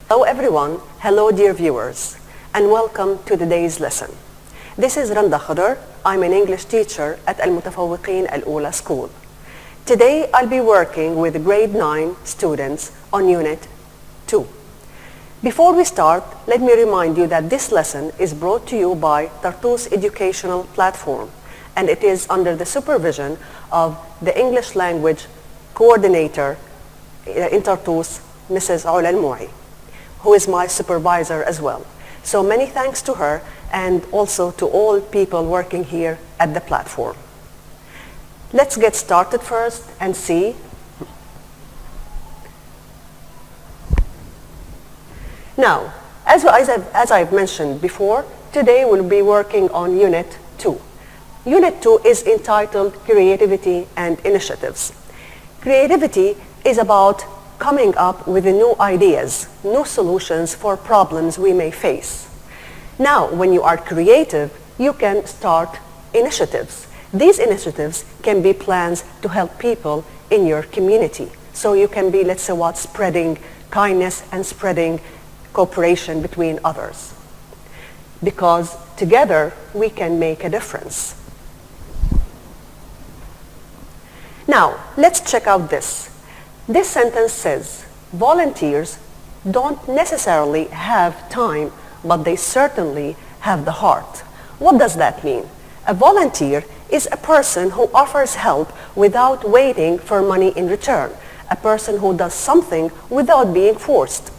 Hello everyone, hello dear viewers, and welcome to today's lesson. This is Randa Khadar. I'm an English teacher at المتفوقين الأولى School. Today I'll be working with grade 9 students on unit 2. Before we start, let me remind you that this lesson is brought to you by Tartus Educational Platform, and it is under the supervision of the English language coordinator in Tartus, Mrs. Ola Al-Moui, who is my supervisor as well. So many thanks to her and also to all people working here at the platform. Let's get started first and see. Now, as I've mentioned before, today we'll be working on Unit 2. Unit 2 is entitled Creativity and Initiatives. Creativity is about coming up with new ideas, new solutions for problems we may face. Now, when you are creative, you can start initiatives. These initiatives can be plans to help people in your community. So you can be, let's say, spreading kindness and spreading cooperation between others. Because together we can make a difference. Now, let's check out this. This sentence says, volunteers don't necessarily have time, but they certainly have the heart. What does that mean? A volunteer is a person who offers help without waiting for money in return, a person who does something without being forced.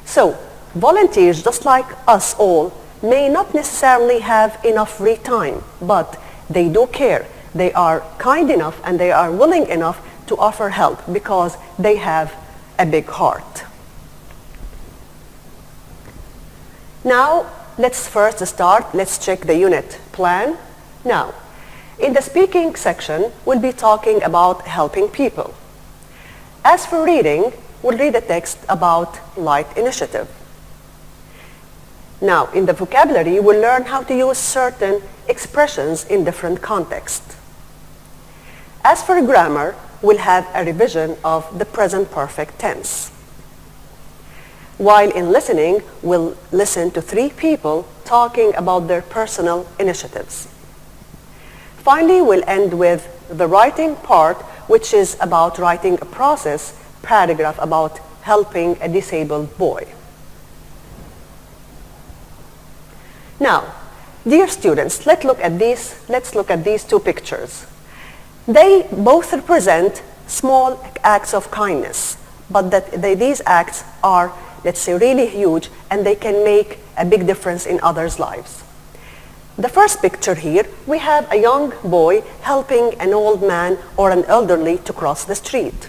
So, volunteers, just like us all, may not necessarily have enough free time, but they do care. They are kind enough and they are willing enough to offer help because they have a big heart. Now, let's check the unit plan. Now, in the speaking section, we'll be talking about helping people. As for reading, we'll read the text about light initiative. Now, in the vocabulary, we'll learn how to use certain expressions in different contexts. As for grammar, we'll have a revision of the present perfect tense. While in listening, we'll listen to 3 people talking about their personal initiatives. Finally, we'll end with the writing part, which is about writing a process paragraph about helping a disabled boy. Now, dear students, let's look at these 2 pictures. They both represent small acts of kindness, but these acts are, let's say, really huge, and they can make a big difference in others' lives. The first picture here, we have a young boy helping an old man or an elderly to cross the street,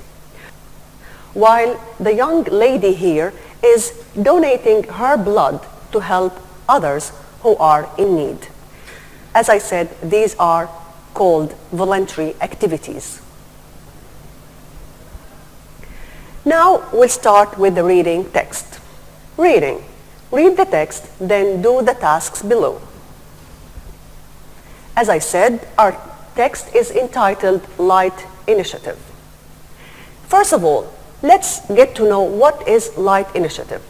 while the young lady here is donating her blood to help others who are in need. As I said, these are called voluntary activities. Now we'll start with the reading text. Reading. Read the text, then do the tasks below. As I said, our text is entitled Light Initiative. First of all, let's get to know what is Light Initiative.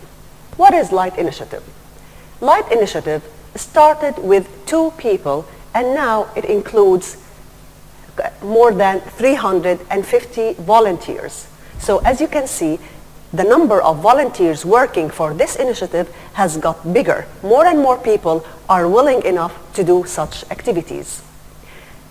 What is Light Initiative? Light Initiative started with 2 people, and now it includes more than 350 volunteers. So as you can see, the number of volunteers working for this initiative has got bigger. More and more people are willing enough to do such activities.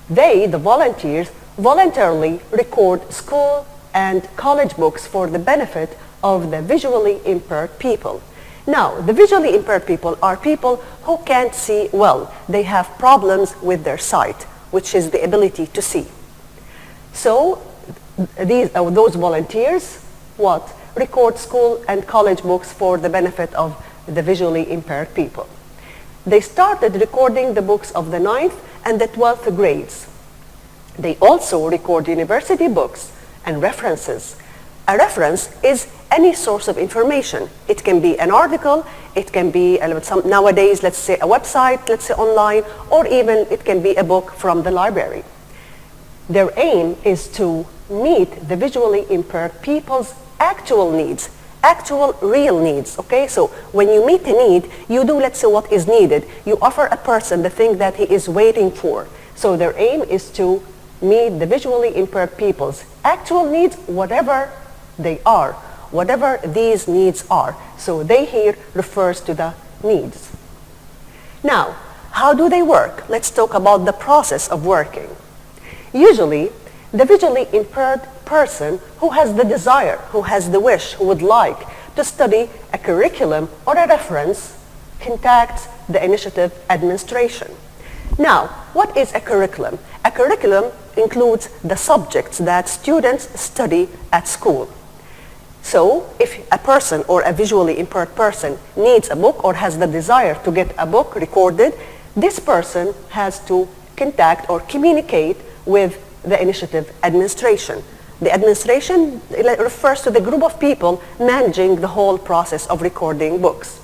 They, the volunteers, voluntarily record school and college books for the benefit of the visually impaired people. Now, the visually impaired people are people who can't see well. They have problems with their sight, which is the ability to see. So those volunteers record school and college books for the benefit of the visually impaired people. They started recording the books of the 9th and the 12th grades. They also record university books and references. A reference is any source of information. It can be an article, it can be nowadays, let's say a website, let's say online, or even it can be a book from the library. Their aim is to meet the visually impaired people's actual needs actual real needs, okay? So when you meet a need, you do, let's say, what is needed. You offer a person the thing that he is waiting for. So their aim is to meet the visually impaired people's actual needs, whatever they are, whatever these needs are. So they here refers to the needs. Now, how do they work? Let's talk about the process of working. Usually, the visually impaired person who has the desire, who has the wish, who would like to study a curriculum or a reference contacts the initiative administration. Now, what is a curriculum? A curriculum includes the subjects that students study at school. So, if a person or a visually impaired person needs a book or has the desire to get a book recorded, this person has to contact or communicate with the initiative administration. The administration refers to the group of people managing the whole process of recording books.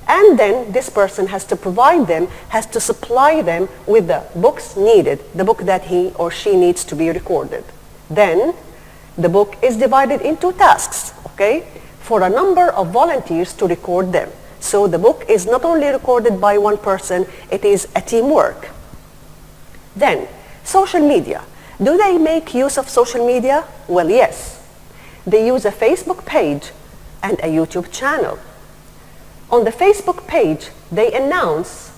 And then this person has to provide them, has to supply them with the books needed, the book that he or she needs to be recorded. Then the book is divided into tasks, okay, for a number of volunteers to record them. So the book is not only recorded by one person, it is a teamwork. Then, social media. Do they make use of social media? Well, yes. They use a Facebook page and a YouTube channel. On the Facebook page, they announce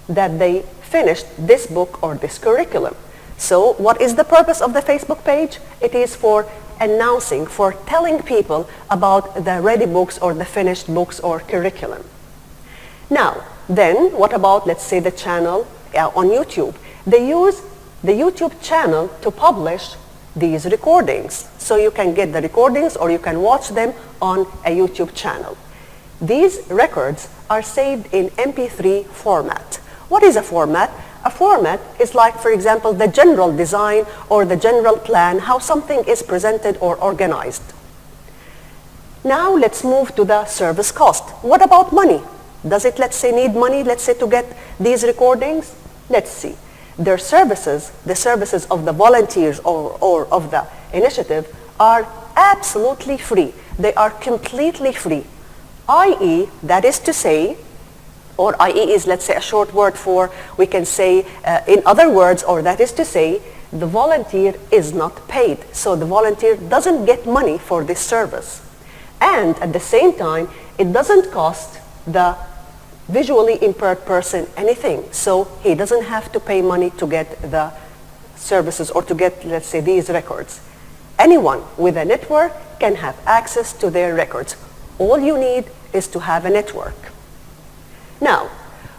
that they finished this book or this curriculum. So what is the purpose of the Facebook page? It is for announcing, for telling people about the ready books or the finished books or curriculum. Now, then what about, let's say, the channel on YouTube? They use the YouTube channel to publish these recordings. So you can get the recordings or you can watch them on a YouTube channel. These records are saved in MP3 format. What is a format? A format is like, for example, the general design or the general plan, how something is presented or organized. Now let's move to the service cost. What about money? Does it, let's say, need money, let's say, to get these recordings? Let's see. Their services, the services of the volunteers or of the initiative, are absolutely free. They are completely free. i.e., that is to say, or i.e. is, let's say, a short word for, we can say, in other words, or that is to say, the volunteer is not paid. So the volunteer doesn't get money for this service. And at the same time, it doesn't cost the visually impaired person anything. So he doesn't have to pay money to get the services or to get, let's say, these records. Anyone with a network can have access to their records. All you need is to have a network. Now,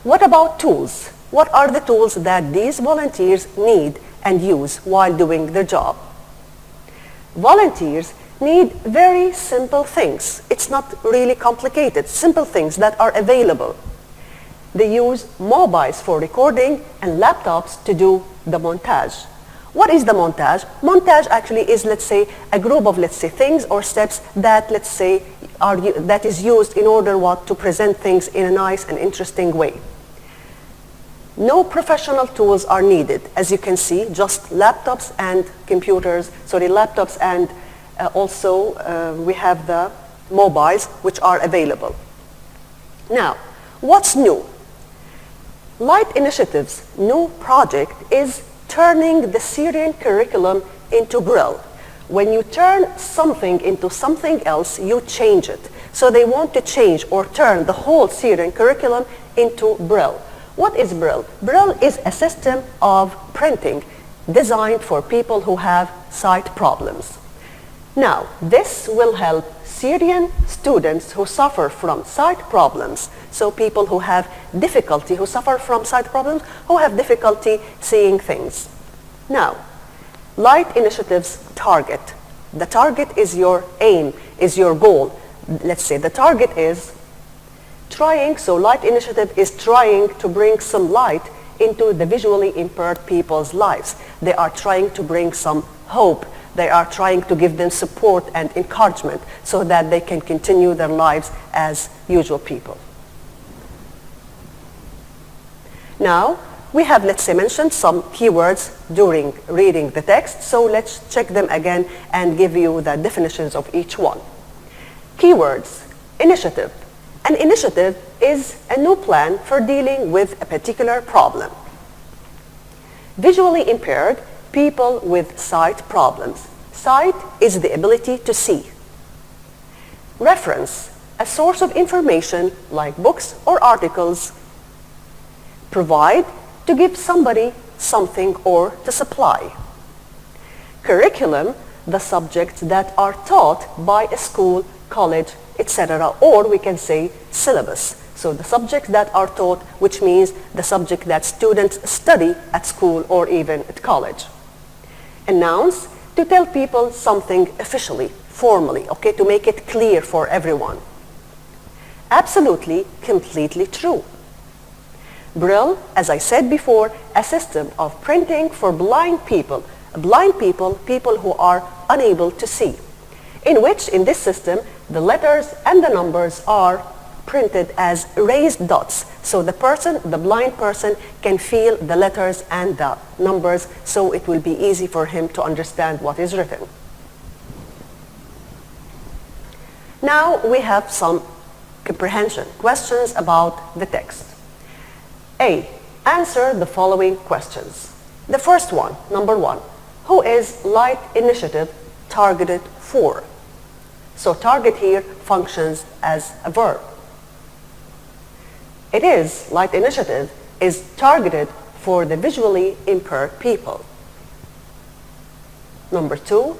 what about tools? What are the tools that these volunteers need and use while doing their job? Volunteers need very simple things. It's not really complicated. Simple things that are available. They use mobiles for recording and laptops to do the montage. What is the montage? Montage actually is, let's say, a group of, let's say, things or steps that, let's say, that is used in order to present things in a nice and interesting way. No professional tools are needed. As you can see, just laptops and computers, laptops and also we have the mobiles which are available. Now, what's new? Light Initiative's new project is turning the Syrian curriculum into Braille. When you turn something into something else, you change it. So they want to change or turn the whole Syrian curriculum into Braille. What is Braille? Braille is a system of printing designed for people who have sight problems. Now, this will help Syrian students who suffer from sight problems, so people who have difficulty, who suffer from sight problems, who have difficulty seeing things. Now, Light Initiative's target. The target is your aim, is your goal. Let's say the target is so Light Initiative is trying to bring some light into the visually impaired people's lives. They are trying to bring some hope. They are trying to give them support and encouragement so that they can continue their lives as usual people. Now, we have, let's say, mentioned some keywords during reading the text, so let's check them again and give you the definitions of each one. Keywords: initiative. An initiative is a new plan for dealing with a particular problem. Visually impaired, people with sight problems. Sight is the ability to see. Reference: a source of information like books or articles. Provide: to give somebody something or to supply. Curriculum: the subjects that are taught by a school, college, etc. Or we can say syllabus. So the subjects that are taught, which means the subject that students study at school or even at college. Announce: to tell people something officially, formally, okay, to make it clear for everyone. Absolutely, completely true. Braille, as I said before, a system of printing for blind people. Blind people, people who are unable to see, in which in this system the letters and the numbers are printed as raised dots. So the blind person can feel the letters and the numbers, so it will be easy for him to understand what is written. Now we have some comprehension questions about the text. A. Answer the following questions. The first one, number 1. Who is Light Initiative targeted for? So target here functions as a verb. It is, Light Initiative is targeted for the visually impaired people. Number 2.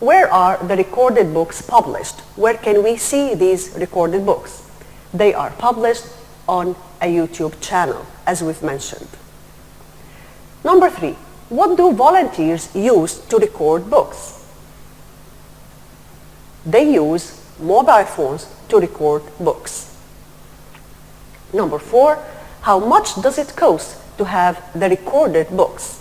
Where are the recorded books published? Where can we see these recorded books? They are published on a YouTube channel, as we've mentioned. Number 3. What do volunteers use to record books? They use mobile phones to record books. Number 4. How much does it cost to have the recorded books?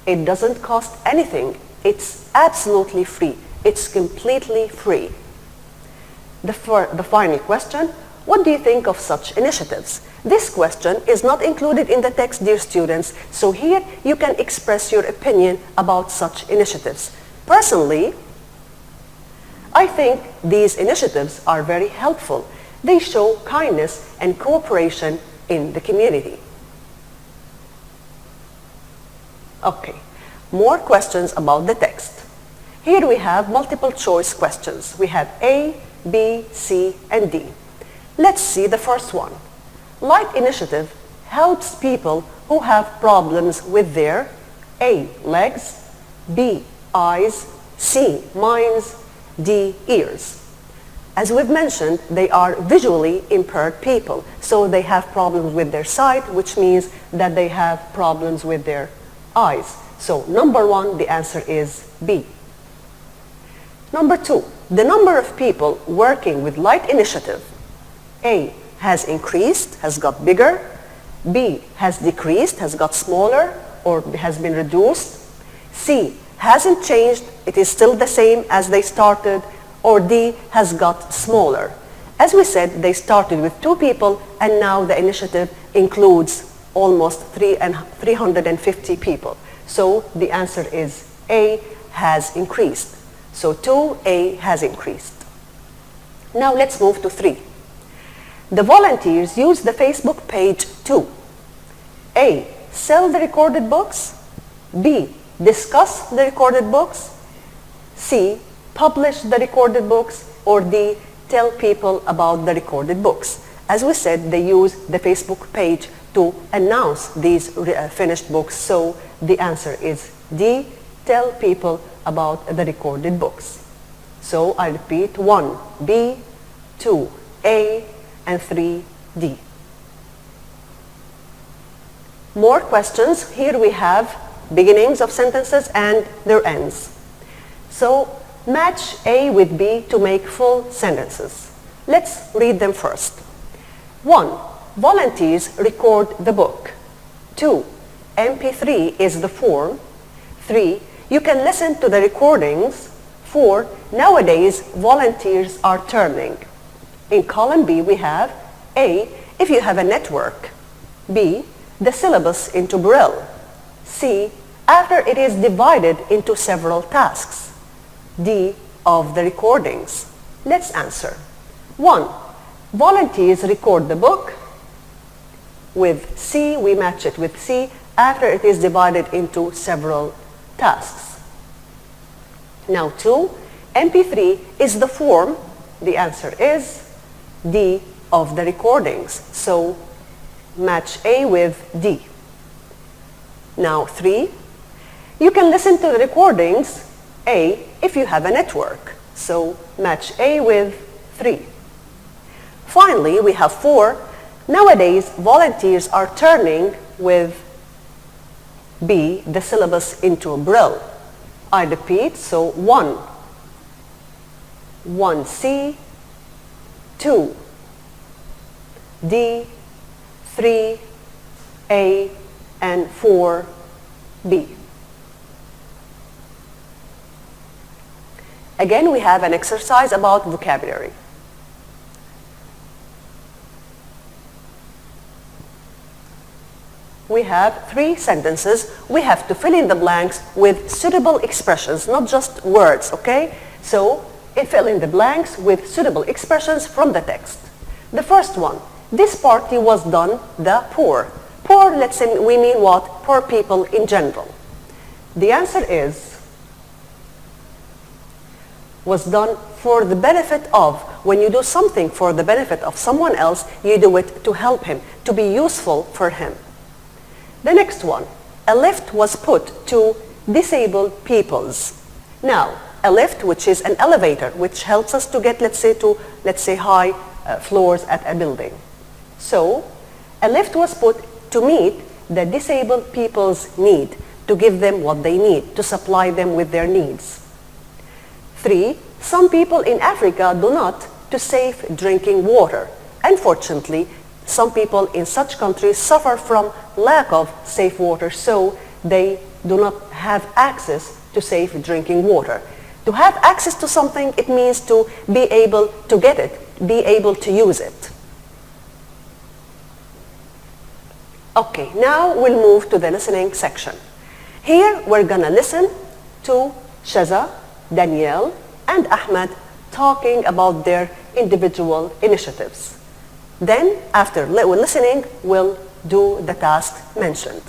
It doesn't cost anything. It's absolutely free. It's completely free. The final question: what do you think of such initiatives? This question is not included in the text, dear students, so here you can express your opinion about such initiatives. Personally, I think these initiatives are very helpful. They show kindness and cooperation in the community. Okay, more questions about the text. Here we have multiple choice questions. We have A, B, C, and D. Let's see the first one. Light Initiative helps people who have problems with their A, legs, B, eyes, C, minds, D, ears. As we've mentioned, they are visually impaired people, so they have problems with their sight, which means that they have problems with their eyes. So number 1, the answer is B. Number 2, the number of people working with Light Initiative. A, has increased, has got bigger. B, has decreased, has got smaller, or has been reduced. C, hasn't changed, it is still the same as they started. Or D, has got smaller. As we said, they started with 2 people, and now the initiative includes almost 350 people. So the answer is A, has increased. So 2A has increased. Now let's move to 3. The volunteers use the Facebook page to A, sell the recorded books. B, discuss the recorded books. C, publish the recorded books. Or D, tell people about the recorded books. As we said, they use the Facebook page to announce these finished books. So the answer is D, tell people about the recorded books. So I repeat: 1, B, 2, A, and 3, D. More questions. Here we have beginnings of sentences and their ends. So match A with B to make full sentences. Let's read them first. 1. Volunteers record the book. 2. MP3 is the form. 3. You can listen to the recordings. 4. Nowadays, volunteers are turning. In column B, we have A, if you have a network. B, the syllabus into Braille. C, after it is divided into several tasks. D, of the recordings? Let's answer. 1. Volunteers record the book. With C, we match it with C after it is divided into several tasks. Now 2, MP3 is the form. The answer is D of the recordings. So match A with D. Now 3, you can listen to the recordings A if you have a network. So match A with 3. Finally, we have 4. Nowadays, volunteers are turning with B, the syllabus, into Braille. I repeat, so 1, 1C, 2, D, 3, A, and 4, B. Again, we have an exercise about vocabulary. We have 3 sentences. We have to fill in the blanks with suitable expressions, not just words, okay? So, fill in the blanks with suitable expressions from the text. The first one, this party was done the poor. Poor, let's say, we mean what? Poor people in general. The answer is, was done for the benefit of. When you do something for the benefit of someone else, you do it to help him, to be useful for him. The next one, a lift was put to disabled peoples. Now, a lift, which is an elevator, which helps us to get, let's say, high floors at a building. So, a lift was put to meet the disabled people's need, to give them what they need, to supply them with their needs. 3, some people in Africa do not to safe drinking water. Unfortunately, some people in such countries suffer from lack of safe water, so they do not have access to safe drinking water. To have access to something, it means to be able to get it, be able to use it. Okay, now we'll move to the listening section. Here we're gonna listen to Shaza, Danielle, and Ahmed talking about their individual initiatives. Then, after listening, we'll do the task mentioned.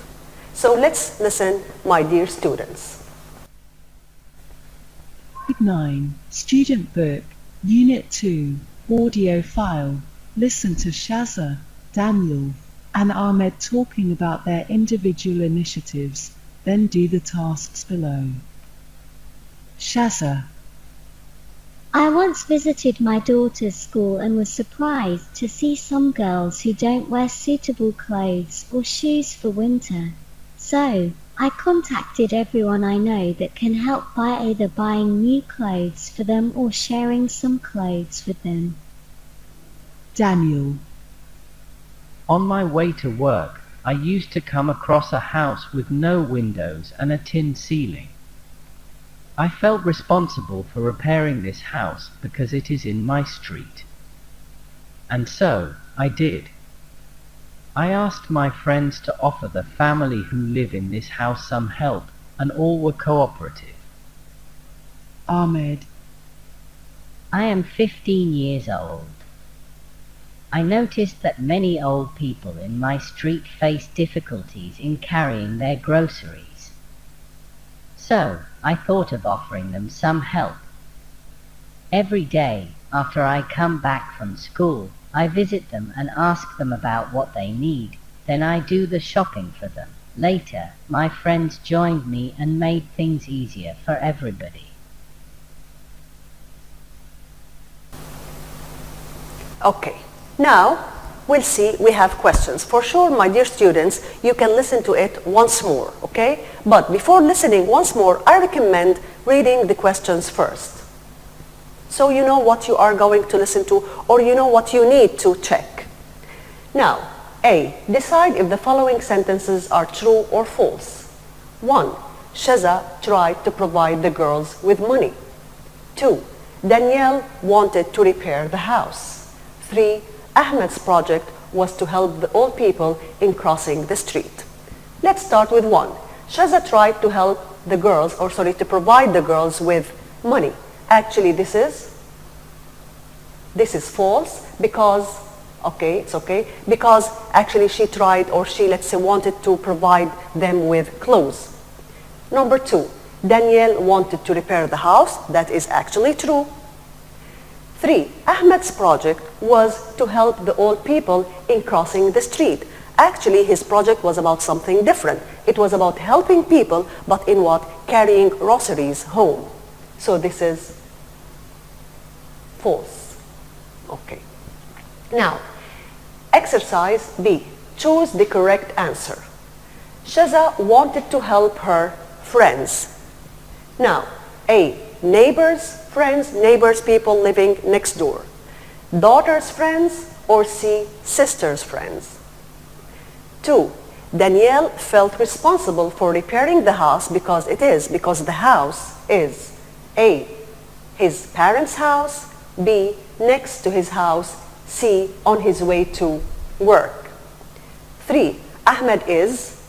So let's listen, my dear students. Grade 9, Student Book, Unit 2, Audio File. Listen to Shaza, Daniel, and Ahmed talking about their individual initiatives, then do the tasks below. Shaza. I once visited my daughter's school and was surprised to see some girls who don't wear suitable clothes or shoes for winter. So, I contacted everyone I know that can help by either buying new clothes for them or sharing some clothes with them. Daniel. On my way to work, I used to come across a house with no windows and a tin ceiling. I felt responsible for repairing this house because it is in my street. And so, I did. I asked my friends to offer the family who live in this house some help, and all were cooperative. Ahmed. I am 15 years old. I noticed that many old people in my street face difficulties in carrying their groceries. So, I thought of offering them some help. Every day, after I come back from school, I visit them and ask them about what they need. Then I do the shopping for them. Later, my friends joined me and made things easier for everybody. Okay, now we'll see, we have questions. For sure, my dear students, you can listen to it once more, okay? But before listening once more, I recommend reading the questions first. So you know what you are going to listen to, or you know what you need to check. Now, A, decide if the following sentences are true or false. 1. Shaza tried to provide the girls with money. 2. Danielle wanted to repair the house. 3. Ahmed's project was to help the old people in crossing the street. Let's start with 1. Shaza tried to help the girls, to provide the girls with money. Actually, this is false because, okay, it's okay, because actually she tried, or she, let's say, wanted to provide them with clothes. Number 2, Danielle wanted to repair the house. That is actually true. 3, Ahmed's project was to help the old people in crossing the street. Actually, his project was about something different. It was about helping people, but in what? Carrying groceries home. So this is false. Okay. Now, exercise B. Choose the correct answer. Shaza wanted to help her friends. Now, A. Neighbors, friends, neighbors, people living next door. Daughter's friends, or C. Sister's friends. 2. Danielle felt responsible for repairing the house because the house is A. his parents' house, B. next to his house, C. on his way to work. 3. Ahmed is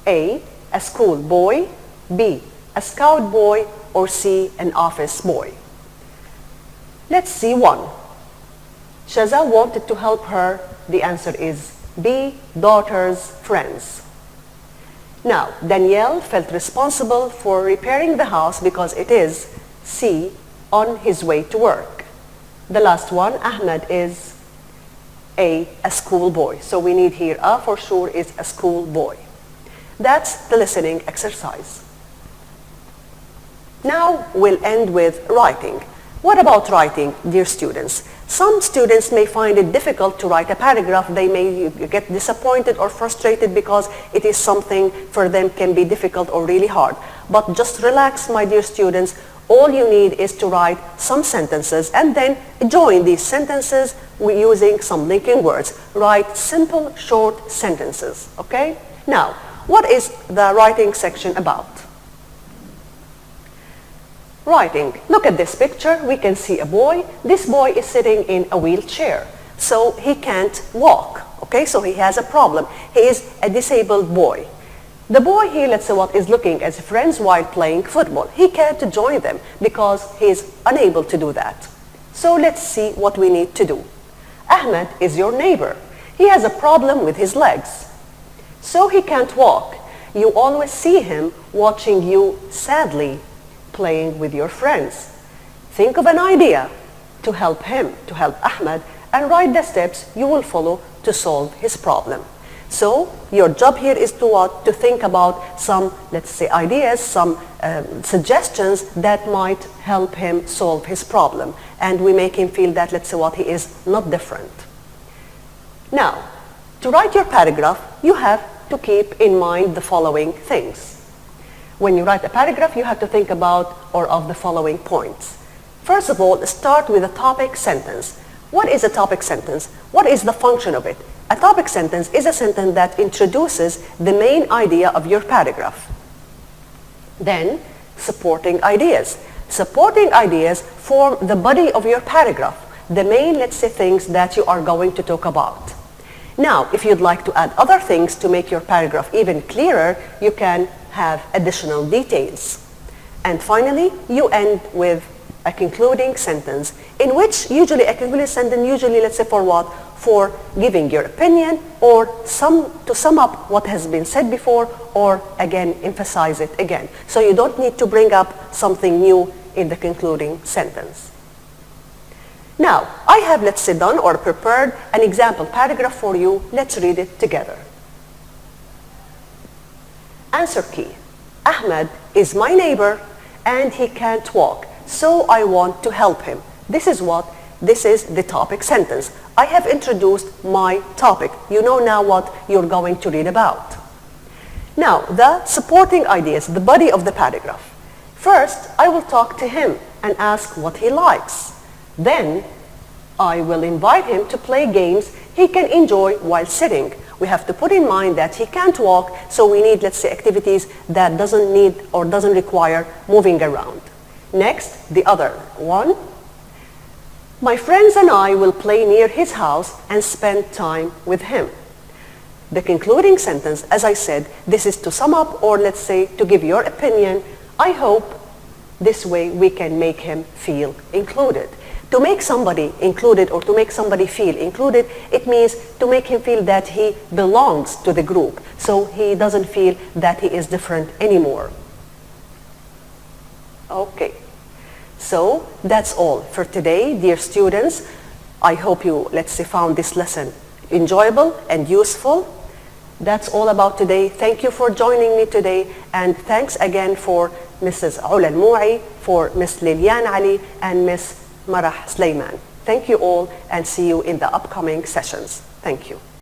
A. a school boy, B. a scout boy, or C. an office boy. Let's see 1. Shaza wanted to help her. The answer is B. daughter's friends. Now, Danielle felt responsible for repairing the house because it is C. on his way to work. The last one, Ahmed is a school boy. So we need here A for sure is a school boy. That's the listening exercise. Now we'll end with writing. What about writing, dear students? Some students may find it difficult to write a paragraph. They may get disappointed or frustrated because it is something for them can be difficult or really hard. But just relax, my dear students. All you need is to write some sentences and then join these sentences using some linking words. Write simple, short sentences, okay? Now, what is the writing section about? Writing. Look at this picture. We can see a boy. This boy is sitting in a wheelchair. So he can't walk. Okay, so he has a problem. He is a disabled boy. The boy here, let's say what, is looking at his friends while playing football. He can't join them because he is unable to do that. So let's see what we need to do. Ahmed is your neighbor. He has a problem with his legs. So he can't walk. You always see him watching you sadly playing with your friends. Think of an idea to help him, to help Ahmed, and write the steps you will follow to solve his problem. So your job here is to what? To think about some, let's say, ideas, some suggestions that might help him solve his problem. And we make him feel that, let's say what, he is not different. Now, to write your paragraph, you have to keep in mind the following things. When you write a paragraph, you have to think about or of the following points. First of all, start with a topic sentence. What is a topic sentence? What is the function of it? A topic sentence is a sentence that introduces the main idea of your paragraph. Then, supporting ideas. Supporting ideas form the body of your paragraph, the main, let's say, things that you are going to talk about. Now, if you'd like to add other things to make your paragraph even clearer, you can have additional details. And finally, you end with a concluding sentence, in which usually a concluding sentence, usually let's say for what? For giving your opinion or to sum up what has been said before, or again emphasize it again. So you don't need to bring up something new in the concluding sentence. Now, I have, let's say, done or prepared an example paragraph for you. Let's read it together. Answer key. Ahmed is my neighbor and he can't walk, so I want to help him. This is what? This is the topic sentence. I have introduced my topic. You know now what you're going to read about. Now, the supporting ideas, the body of the paragraph. First, I will talk to him and ask what he likes. Then, I will invite him to play games he can enjoy while sitting. We have to put in mind that he can't walk, so we need, let's say, activities that doesn't need or doesn't require moving around. Next, the other one. My friends and I will play near his house and spend time with him. The concluding sentence, as I said, this is to sum up or let's say to give your opinion. I hope This way we can make him feel included. To make somebody included or to make somebody feel included, it means to make him feel that he belongs to the group, so he doesn't feel that he is different anymore. Okay, so that's all for today, dear students. I hope you, found this lesson enjoyable and useful. That's all about today. Thank you for joining me today, and thanks again for Mrs. Ula Al-Mou'i, for Miss Lilian Ali, and Miss Marah Sulaiman. Thank you all, and see you in the upcoming sessions. Thank you.